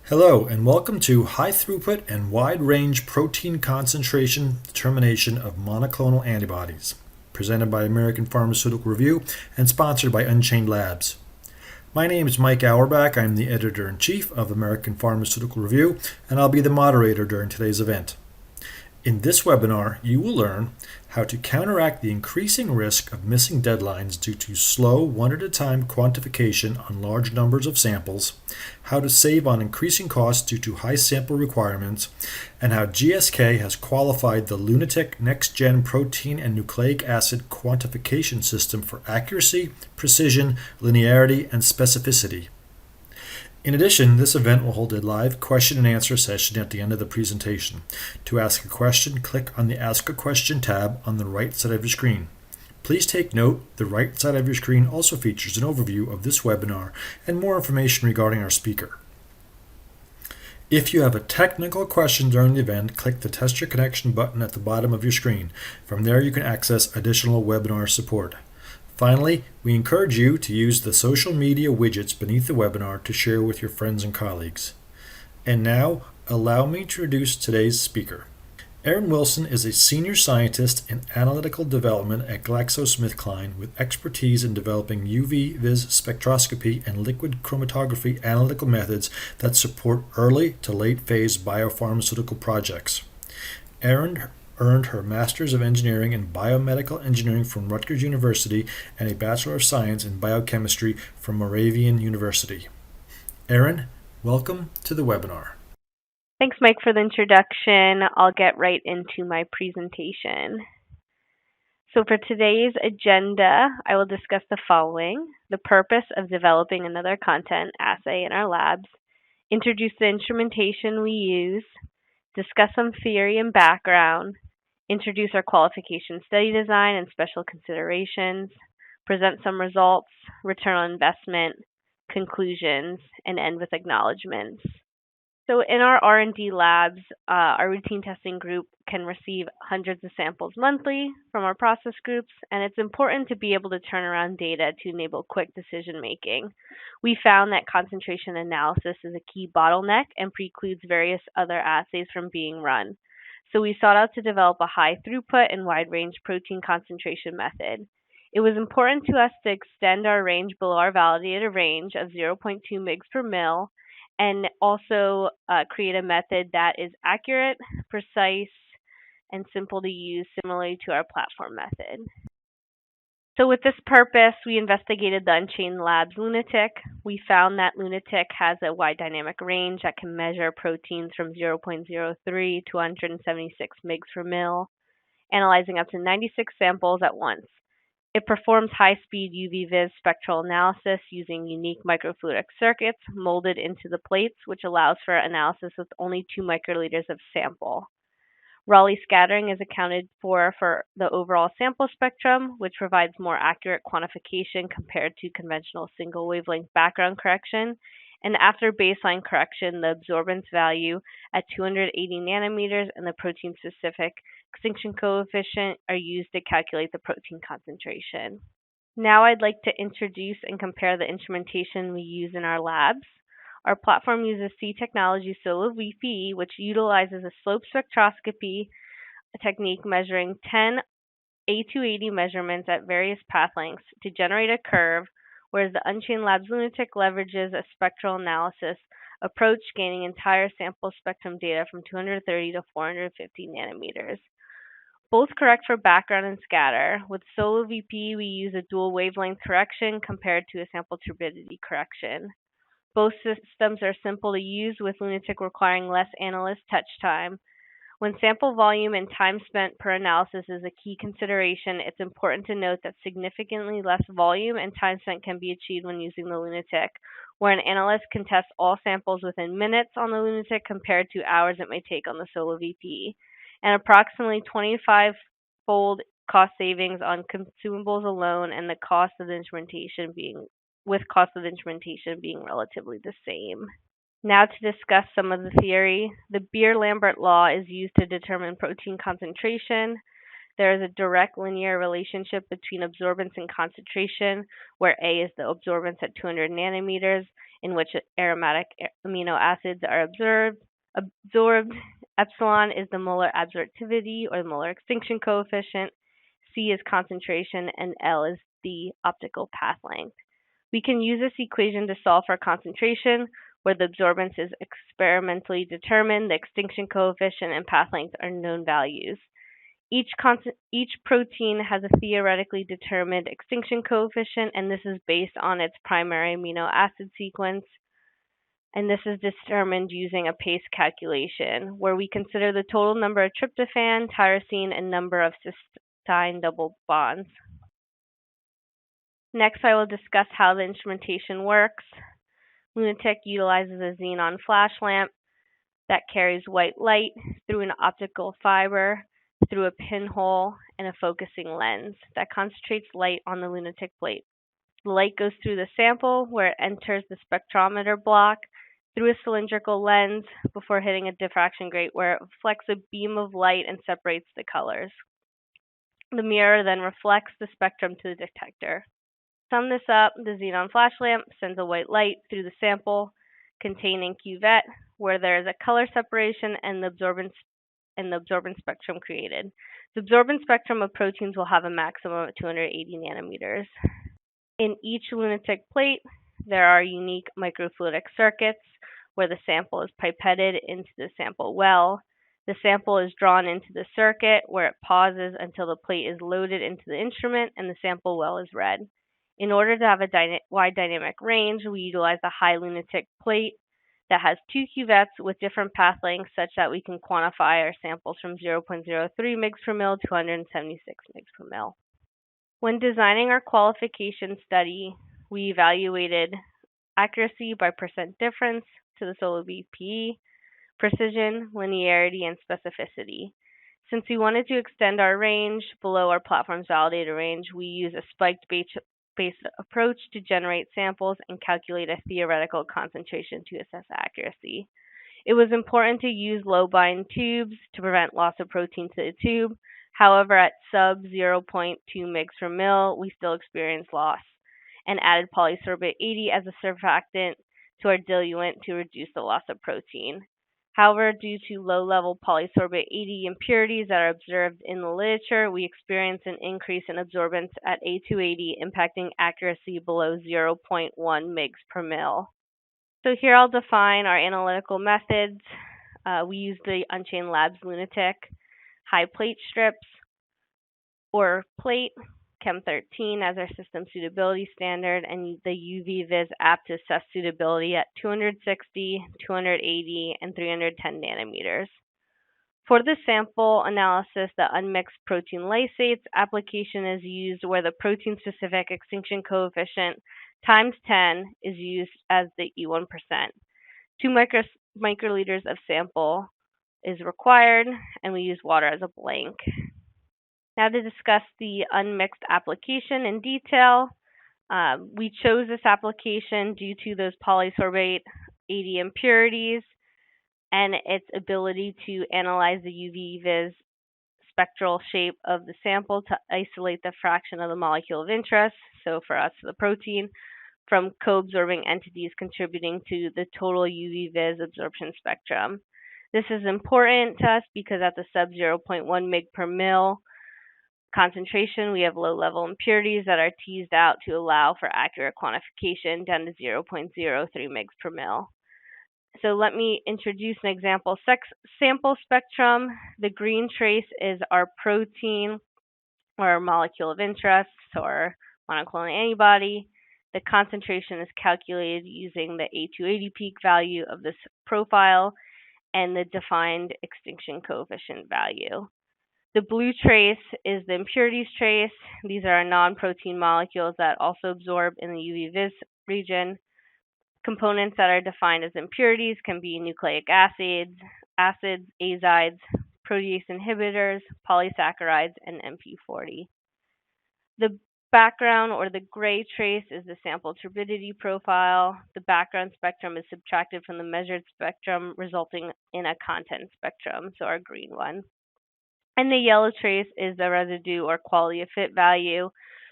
Hello, and welcome to High Throughput and Wide Range Protein Concentration Determination of Monoclonal Antibodies, presented by American Pharmaceutical Review and sponsored by Unchained Labs. My name is Mike Auerbach. I'm the Editor-in-Chief of American Pharmaceutical Review, and I'll be the moderator during today's event. In this webinar, you will learn how to counteract the increasing risk of missing deadlines due to slow one-at-a-time quantification on large numbers of samples, how to save on increasing costs due to high sample requirements, and how GSK has qualified the Lunatic Next-Gen Protein and Nucleic Acid Quantification System for accuracy, precision, linearity, and specificity. In addition, this event will hold a live question and answer session at the end of the presentation. To ask a question, click on the Ask a Question tab on the right side of your screen. Please take note, the right side of your screen also features an overview of this webinar and more information regarding our speaker. If you have a technical question during the event, click the Test Your Connection button at the bottom of your screen. From there, you can access additional webinar support. Finally, we encourage you to use the social media widgets beneath the webinar to share with your friends and colleagues. And now, allow me to introduce today's speaker. Aaron Wilson is a senior scientist in analytical development at GlaxoSmithKline with expertise in developing UV-Vis spectroscopy and liquid chromatography analytical methods that support early to late phase biopharmaceutical projects. Aaron earned her Master's of Engineering in Biomedical Engineering from Rutgers University and a Bachelor of Science in Biochemistry from Moravian University. Erin, welcome to the webinar. Thanks, Mike, for the introduction. I'll get right into my presentation. So for today's agenda, I will discuss the following: the purpose of developing another content assay in our labs, introduce the instrumentation we use, discuss some theory and background, introduce our qualification study design and special considerations, present some results, return on investment, conclusions, and end with acknowledgements. So in our R&D labs, our routine testing group can receive hundreds of samples monthly from our process groups, and it's important to be able to turn around data to enable quick decision making. We found that concentration analysis is a key bottleneck and precludes various other assays from being run. So we sought out to develop a high throughput and wide range protein concentration method. It was important to us to extend our range below our validated range of 0.2 mg per mil, and also create a method that is accurate, precise, and simple to use, similarly to our platform method. So with this purpose, we investigated the Unchained Labs Lunatic. We found that Lunatic has a wide dynamic range that can measure proteins from 0.03 to 176 mg per mil, analyzing up to 96 samples at once. It performs high-speed UV-Vis spectral analysis using unique microfluidic circuits molded into the plates, which allows for analysis with only 2 microliters of sample. Rayleigh scattering is accounted for the overall sample spectrum, which provides more accurate quantification compared to conventional single wavelength background correction. And after baseline correction, the absorbance value at 280 nanometers and the protein-specific extinction coefficient are used to calculate the protein concentration. Now I'd like to introduce and compare the instrumentation we use in our labs. Our platform uses C Technology Solo VPE, which utilizes a slope spectroscopy technique measuring 10 A280 measurements at various path lengths to generate a curve, whereas the Unchained Labs Lunatic leverages a spectral analysis approach, gaining entire sample spectrum data from 230 to 450 nanometers. Both correct for background and scatter. With Solo VPE, we use a dual wavelength correction compared to a sample turbidity correction. Both systems are simple to use, with Lunatic requiring less analyst touch time. When sample volume and time spent per analysis is a key consideration, it's important to note that significantly less volume and time spent can be achieved when using the Lunatic, where an analyst can test all samples within minutes on the Lunatic compared to hours it may take on the Solo VPE, and approximately 25-fold cost savings on consumables alone, and the cost of the instrumentation being relatively the same. Now to discuss some of the theory. The Beer-Lambert law is used to determine protein concentration. There is a direct linear relationship between absorbance and concentration, where A is the absorbance at 200 nanometers in which aromatic amino acids are absorbed. Epsilon is the molar absorptivity or the molar extinction coefficient. C is concentration, and L is the optical path length. We can use this equation to solve for concentration, where the absorbance is experimentally determined, the extinction coefficient and path length are known values. Each protein has a theoretically determined extinction coefficient, and this is based on its primary amino acid sequence. And this is determined using a PACE calculation, where we consider the total number of tryptophan, tyrosine, and number of cysteine double bonds. Next, I will discuss how the instrumentation works. Lunatic utilizes a xenon flash lamp that carries white light through an optical fiber, through a pinhole, and a focusing lens that concentrates light on the Lunatic plate. The light goes through the sample where it enters the spectrometer block through a cylindrical lens before hitting a diffraction grate where it reflects a beam of light and separates the colors. The mirror then reflects the spectrum to the detector. To sum this up, the xenon flash lamp sends a white light through the sample containing cuvette where there is a color separation and the absorbance spectrum created. The absorbance spectrum of proteins will have a maximum of 280 nanometers. In each Lunatic plate, there are unique microfluidic circuits where the sample is pipetted into the sample well. The sample is drawn into the circuit where it pauses until the plate is loaded into the instrument and the sample well is read. In order to have a wide dynamic range, we utilize a high Lunatic plate that has two cuvettes with different path lengths such that we can quantify our samples from 0.03 mg per mil to 176 mg per mil. When designing our qualification study, we evaluated accuracy by percent difference to the solo BPE, precision, linearity, and specificity. Since we wanted to extend our range below our platform's validated range, we use a spiked-based approach to generate samples and calculate a theoretical concentration to assess accuracy. It was important to use low bind tubes to prevent loss of protein to the tube. However, at sub 0.2 mg per mil, we still experienced loss and added polysorbate 80 as a surfactant to our diluent to reduce the loss of protein. However, due to low-level polysorbate 80 impurities that are observed in the literature, we experience an increase in absorbance at A280, impacting accuracy below 0.1 mg per mil. So here I'll define our analytical methods. We use the Unchained Labs Lunatic high plate strips or plate, Chem 13 as our system suitability standard, and the UV-Vis app to assess suitability at 260, 280, and 310 nanometers. For the sample analysis, the Unmix protein lysates application is used where the protein-specific extinction coefficient times 10 is used as the E1%. 2 microliters of sample is required, and we use water as a blank. Now to discuss the unmixed application in detail, we chose this application due to those polysorbate 80 impurities and its ability to analyze the UV-Vis spectral shape of the sample to isolate the fraction of the molecule of interest, so for us the protein, from co-absorbing entities contributing to the total UV-Vis absorption spectrum. This is important to us because at the sub 0.1 mg per mil concentration, we have low-level impurities that are teased out to allow for accurate quantification down to 0.03 mg per mil. So let me introduce an example sample spectrum. The green trace is our protein or our molecule of interest, so our monoclonal antibody. The concentration is calculated using the A280 peak value of this profile and the defined extinction coefficient value. The blue trace is the impurities trace. These are non-protein molecules that also absorb in the UV-Vis region. Components that are defined as impurities can be nucleic acids, azides, protease inhibitors, polysaccharides, and MP40. The background or the gray trace is the sample turbidity profile. The background spectrum is subtracted from the measured spectrum, resulting in a content spectrum, so our green one. And the yellow trace is the residue or quality of fit value,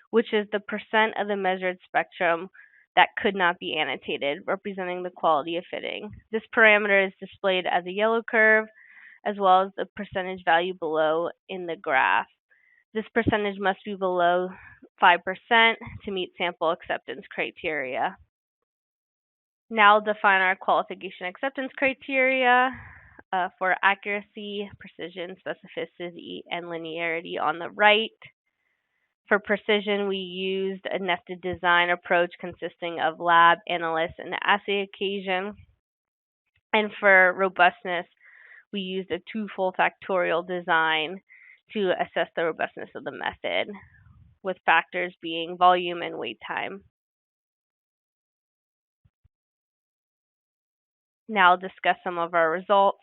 which is the percent of the measured spectrum that could not be annotated, representing the quality of fitting. This parameter is displayed as a yellow curve, as well as the percentage value below in the graph. This percentage must be below 5% to meet sample acceptance criteria. Now I'll define our qualification acceptance criteria for accuracy, precision, specificity, and linearity on the right. For precision, we used a nested design approach consisting of lab, analyst, and assay occasion. And for robustness, we used a twofold factorial design to assess the robustness of the method, with factors being volume and wait time. Now I'll discuss some of our results.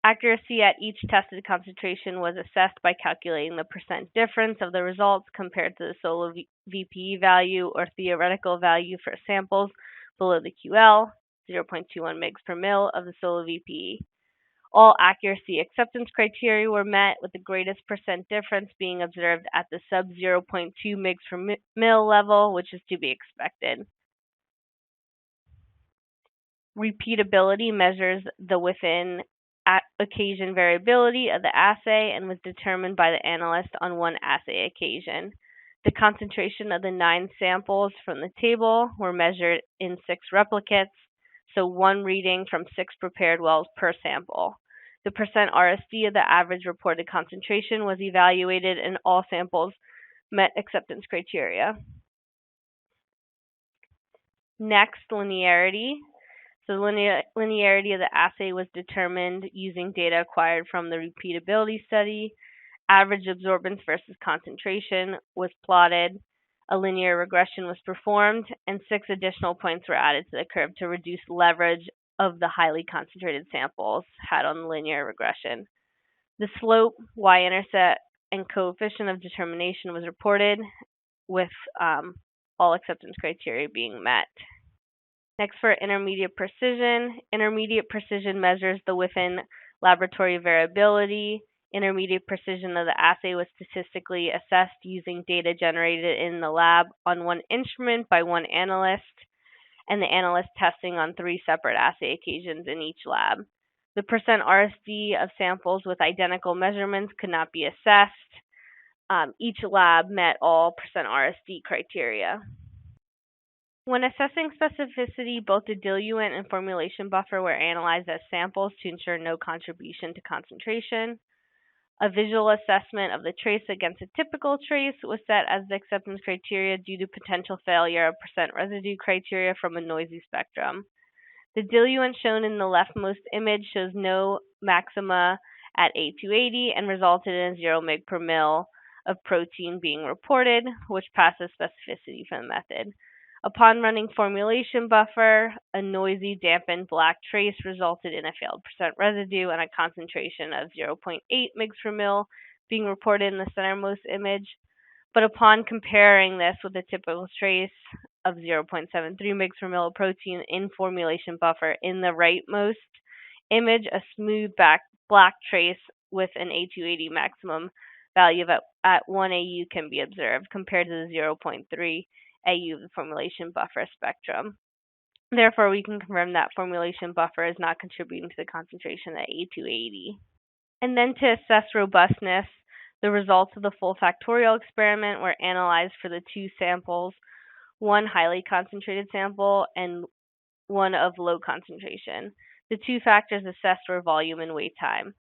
Accuracy at each tested concentration was assessed by calculating the percent difference of the results compared to the solo VPE value or theoretical value for samples below the QL, 0.21 mg per mil of the solo VPE. All accuracy acceptance criteria were met, with the greatest percent difference being observed at the sub 0.2 mg per mil level, which is to be expected. Repeatability measures the within occasion variability of the assay and was determined by the analyst on one assay occasion. The concentration of the 9 samples from the table were measured in 6 replicates, so 1 reading from 6 prepared wells per sample. The percent RSD of the average reported concentration was evaluated, and all samples met acceptance criteria. Next, linearity. So the linearity of the assay was determined using data acquired from the repeatability study. Average absorbance versus concentration was plotted. A linear regression was performed, and 6 additional points were added to the curve to reduce leverage of the highly concentrated samples had on the linear regression. The slope, y-intercept, and coefficient of determination was reported, with all acceptance criteria being met. Next, for intermediate precision. Intermediate precision measures the within laboratory variability. Intermediate precision of the assay was statistically assessed using data generated in the lab on one instrument by one analyst, and the analyst testing on 3 separate assay occasions in each lab. The percent RSD of samples with identical measurements could not be assessed. Each lab met all percent RSD criteria. When assessing specificity, both the diluent and formulation buffer were analyzed as samples to ensure no contribution to concentration. A visual assessment of the trace against a typical trace was set as the acceptance criteria due to potential failure of percent residue criteria from a noisy spectrum. The diluent shown in the leftmost image shows no maxima at A280 and resulted in 0 mg per mil of protein being reported, which passes specificity for the method. Upon running formulation buffer, a noisy dampened black trace resulted in a failed percent residue and a concentration of 0.8 mg per mil being reported in the centermost image. But upon comparing this with a typical trace of 0.73 mg per mil of protein in formulation buffer in the rightmost image, a smooth black trace with an A280 maximum value of at 1 AU can be observed compared to the 0.3 AU of the formulation buffer spectrum. Therefore, we can confirm that formulation buffer is not contributing to the concentration at A280. And then to assess robustness, the results of the full factorial experiment were analyzed for the 2 samples, one highly concentrated sample and one of low concentration. The 2 factors assessed were volume and wait time.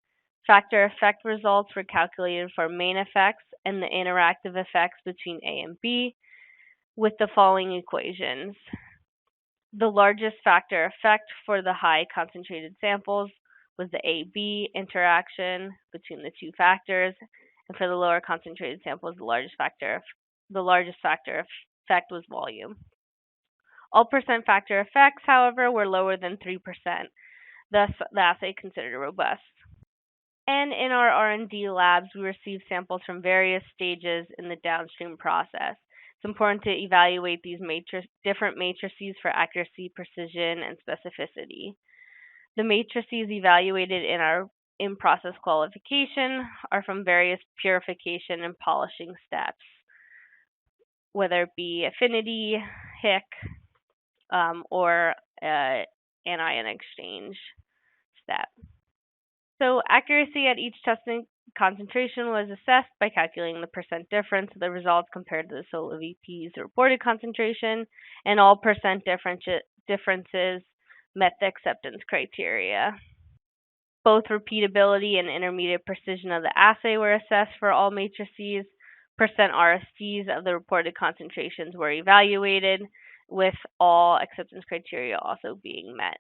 Factor effect results were calculated for main effects and the interactive effects between A and B, with the following equations. The largest factor effect for the high concentrated samples was the AB interaction between the 2 factors, and for the lower concentrated samples, the largest factor effect was volume. All percent factor effects, however, were lower than 3%, thus the assay considered robust. And in our R&D labs, we received samples from various stages in the downstream process. It's important to evaluate these different matrices for accuracy, precision, and specificity. The matrices evaluated in our in-process qualification are from various purification and polishing steps. whether it be affinity, Hick, or anion exchange step. So accuracy at each testing concentration was assessed by calculating the percent difference of the results compared to the SOLA VP's reported concentration, and all percent differences met the acceptance criteria. Both repeatability and intermediate precision of the assay were assessed for all matrices. Percent RSDs of the reported concentrations were evaluated, with all acceptance criteria also being met.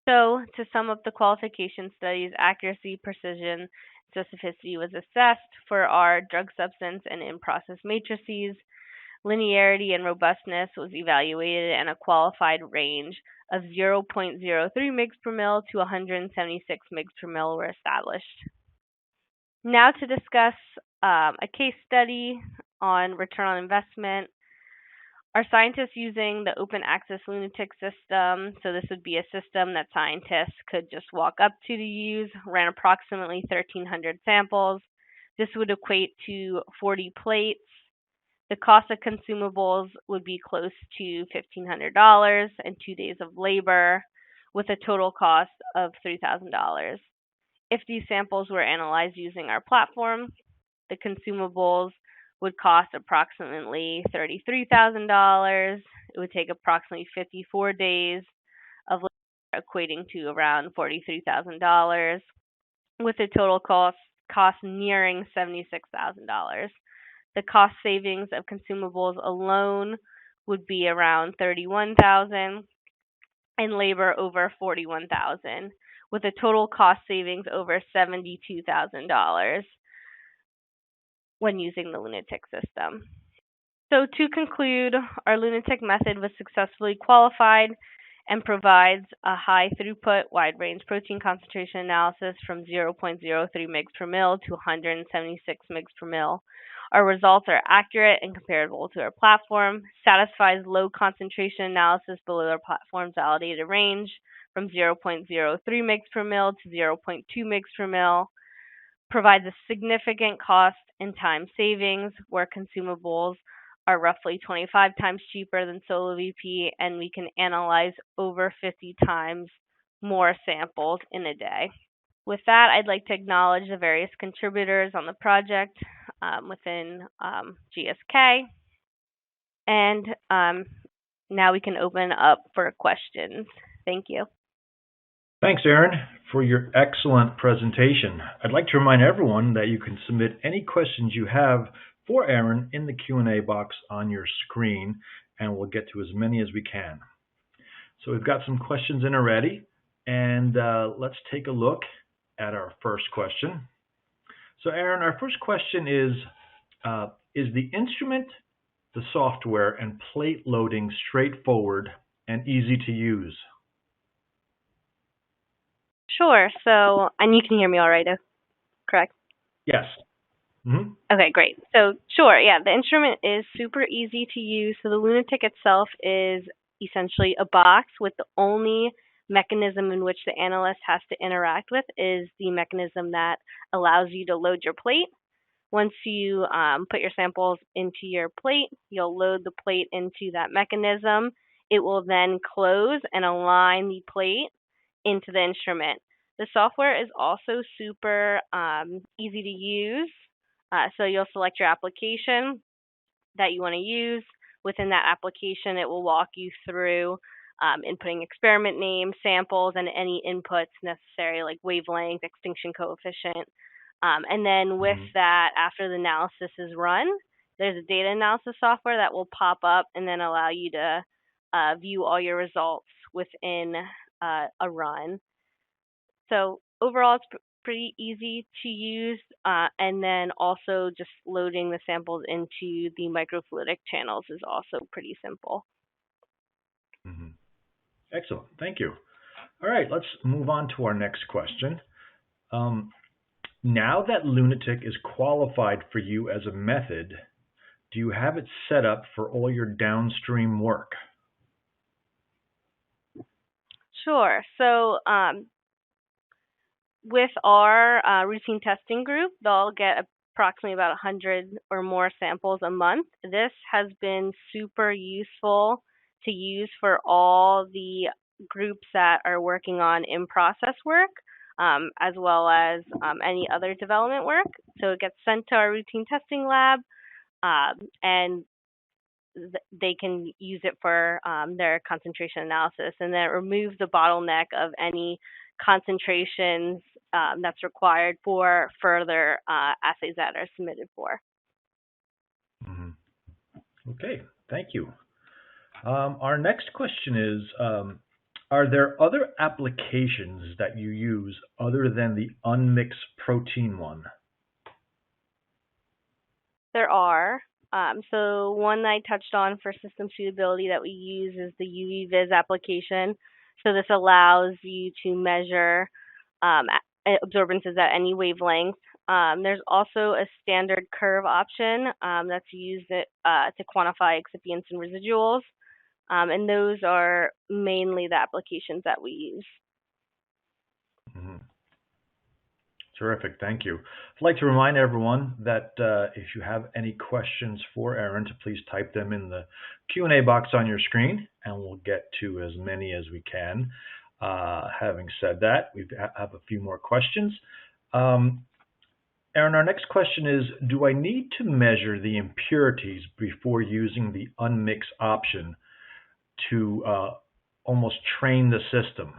So, to sum up the qualification studies, accuracy, precision, specificity was assessed for our drug substance and in-process matrices. Linearity and robustness was evaluated, and a qualified range of 0.03 mg per mil to 176 mg per mil were established. Now to discuss a case study on return on investment. Our scientists using the open access Lunatic system, so this would be a system that scientists could just walk up to use, ran approximately 1,300 samples. This would equate to 40 plates. The cost of consumables would be close to $1,500 and 2 days of labor, with a total cost of $3,000. If these samples were analyzed using our platform, the consumables would cost approximately $33,000. It would take approximately 54 days of labor, equating to around $43,000, with a total cost nearing $76,000. The cost savings of consumables alone would be around $31,000 and labor over $41,000, with a total cost savings over $72,000 when using the Lunatic system. So to conclude, our Lunatic method was successfully qualified and provides a high throughput, wide range protein concentration analysis from 0.03 mg per mil to 176 mg per mil. Our results are accurate and comparable to our platform, satisfies low concentration analysis below our platform's validated range from 0.03 mg per mil to 0.2 mg per mil, provides a significant cost and time savings where consumables are roughly 25 times cheaper than SOLA VP, and we can analyze over 50 times more samples in a day. With that, I'd like to acknowledge the various contributors on the project within GSK. And now we can open up for questions. Thank you. Thanks, Erin, for your excellent presentation. I'd like to remind everyone that you can submit any questions you have for Erin in the Q&A box on your screen, and we'll get to as many as we can. So we've got some questions in already, and let's take a look at our first question. So Erin, our first question is the instrument, the software, and plate loading straightforward and easy to use? Sure. So, and you can hear me all right, correct? Yes. Mm-hmm. Okay, great. So, sure, yeah, the instrument is super easy to use. So the Lunatic itself is essentially a box with the only mechanism in which the analyst has to interact with is the mechanism that allows you to load your plate. Once you put your samples into your plate, you'll load the plate into that mechanism. It will then close and align the plate into the instrument. The software is also super easy to use. So you'll select your application that you want to use. Within that application, it will walk you through inputting experiment name, samples, and any inputs necessary like wavelength, extinction coefficient. And then with that, after the analysis is run, there's a data analysis software that will pop up and then allow you to view all your results within a run. So overall, it's pretty easy to use, and then also just loading the samples into the microfluidic channels is also pretty simple. Mm-hmm. Excellent. Thank you. All right, let's move on to our next question. Now that Lunatic is qualified for you as a method, do you have it set up for all your downstream work? Sure. So with our routine testing group, they'll get a approximately about 100 or more samples a month. This has been super useful to use for all the groups that are working on in-process work, as well as any other development work. So it gets sent to our routine testing lab, and they can use it for their concentration analysis, and then it removes the bottleneck of any concentrations that's required for further assays that are submitted for. Mhm. Okay, thank you. Our next question is, are there other applications that you use other than the Unmix protein one? There are. So one I touched on for system suitability that we use is the UV-Vis application. So this allows you to measure absorbances at any wavelength. There's also a standard curve option that's used to quantify excipients and residuals. And those are mainly the applications that we use. Mm-hmm. Terrific, thank you. I'd like to remind everyone that if you have any questions for Erin, to please type them in the Q&A box on your screen, and we'll get to as many as we can. Having said that, we have a few more questions. Erin, our next question is, do I need to measure the impurities before using the Unmix option to almost train the system?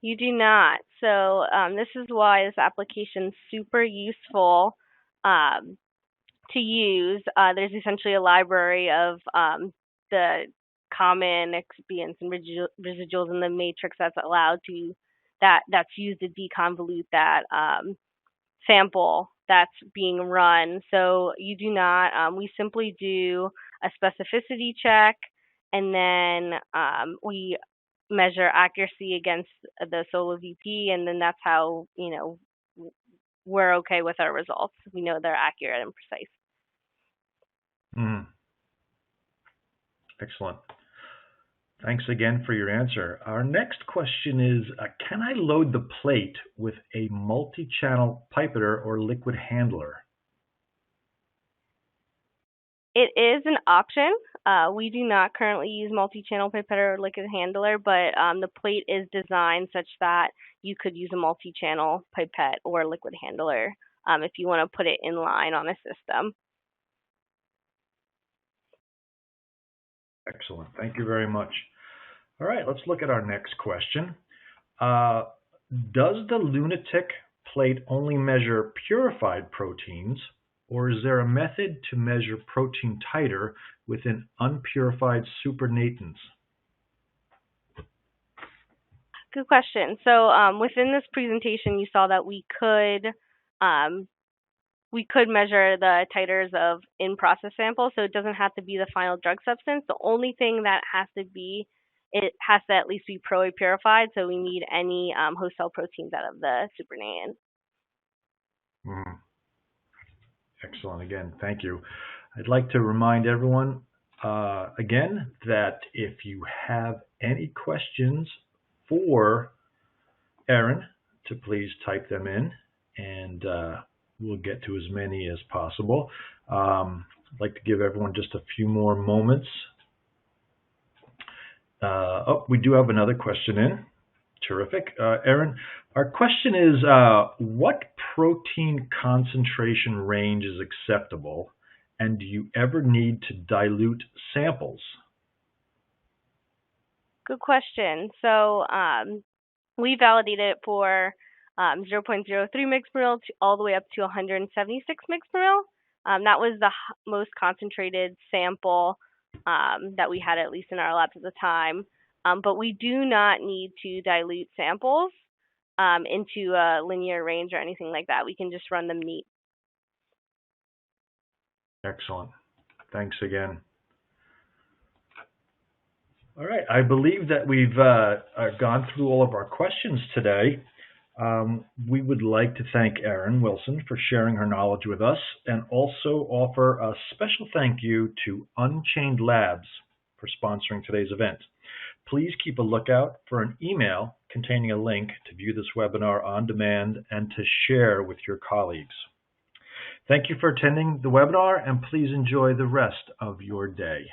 You do not. So this is why this application is super useful to use. There's essentially a library of the common excipients and residuals in the matrix that's used to deconvolute that sample that's being run. So you do not. We simply do a specificity check, and then we measure accuracy against the solo VP, and then that's how we're okay with our results. We know they're accurate and precise. Excellent. Thanks again for your answer. Our next question is, can I load the plate with a multi-channel pipetter or liquid handler? It is an option. We do not currently use multi-channel pipetter or liquid handler, but the plate is designed such that you could use a multi-channel pipette or liquid handler if you want to put it in line on a system. Excellent. Thank you very much. All right, let's look at our next question. Does the Lunatic plate only measure purified proteins, or is there a method to measure protein titer within unpurified supernatants? Good question. So within this presentation, you saw that we could measure the titers of in-process samples, so it doesn't have to be the final drug substance. The only thing that has to be, it has to at least be purified, so we need any host cell proteins out of the supernatant. Excellent. Again, thank you. I'd like to remind everyone again that if you have any questions for Erin, to please type them in, and we'll get to as many as possible. I'd like to give everyone just a few more moments. We do have another question in. Terrific. Erin, our question is, what protein concentration range is acceptable, and do you ever need to dilute samples? Good question. So we validated it for 0.03 mg per ml all the way up to 176 mg per ml. That was the most concentrated sample that we had, at least in our labs at the time. But we do not need to dilute samples into a linear range or anything like that. We can just run them neat. Excellent. Thanks again. All right. I believe that we've gone through all of our questions today. We would like to thank Erin Wilson for sharing her knowledge with us, and also offer a special thank you to Unchained Labs for sponsoring today's event. Please keep a lookout for an email containing a link to view this webinar on demand and to share with your colleagues. Thank you for attending the webinar, and please enjoy the rest of your day.